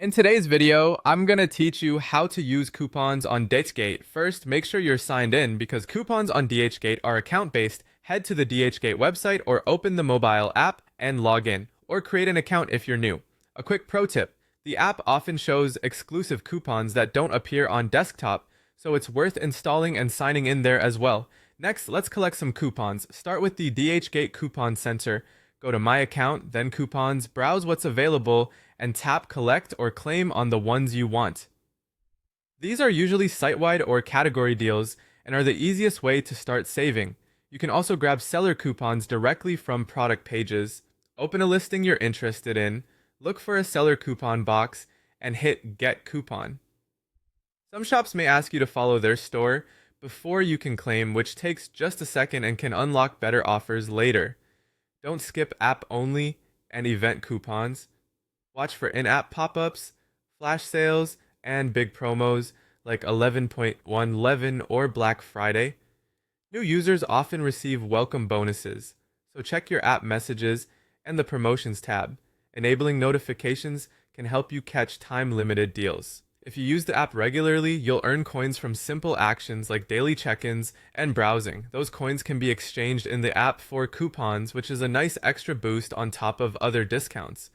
In today's video, I'm going to teach you how to use coupons on Dhgate. First, make sure you're signed in because coupons on Dhgate are account-based. Head to the Dhgate website or open the mobile app and log in, or create an account if you're new. A quick pro tip, the app often shows exclusive coupons that don't appear on desktop, so it's worth installing and signing in there as well. Next, let's collect some coupons. Start with the Dhgate Coupon Center. Go to My Account, then Coupons, browse what's available, and tap Collect or Claim on the ones you want. These are usually site-wide or category deals and are the easiest way to start saving. You can also grab seller coupons directly from product pages. Open a listing you're interested in, look for a seller coupon box, and hit Get Coupon. Some shops may ask you to follow their store before you can claim, which takes just a second and can unlock better offers later. Don't skip app-only and event coupons. Watch for in-app pop-ups, flash sales, and big promos like 11.11 or Black Friday. New users often receive welcome bonuses, so check your app messages and the promotions tab. Enabling notifications can help you catch time-limited deals. If you use the app regularly, you'll earn coins from simple actions like daily check-ins and browsing. Those coins can be exchanged in the app for coupons, which is a nice extra boost on top of other discounts.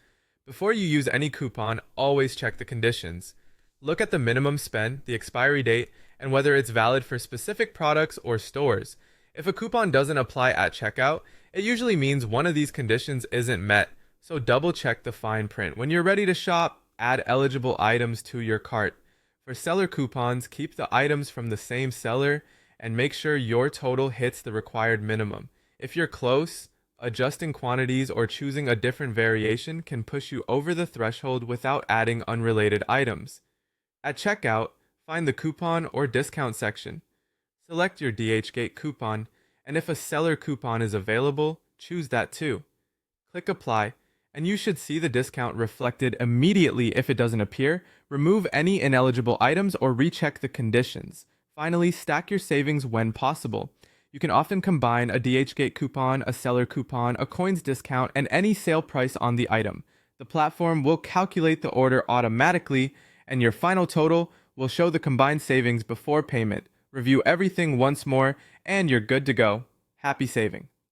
Before you use any coupon, always check the conditions. Look at the minimum spend, the expiry date, and whether it's valid for specific products or stores. If a coupon doesn't apply at checkout, it usually means one of these conditions isn't met, so double check the fine print. When you're ready to shop, add eligible items to your cart. For seller coupons, keep the items from the same seller and make sure your total hits the required minimum. If you're close, adjusting quantities or choosing a different variation can push you over the threshold without adding unrelated items. At checkout, find the coupon or discount section. Select your Dhgate coupon, and if a seller coupon is available, choose that too. Click Apply, and you should see the discount reflected immediately if it doesn't appear. Remove any ineligible items or recheck the conditions. Finally, stack your savings when possible. You can often combine a Dhgate coupon, a seller coupon, a coins discount, and any sale price on the item. The platform will calculate the order automatically, and your final total will show the combined savings before payment. Review everything once more, and you're good to go. Happy saving.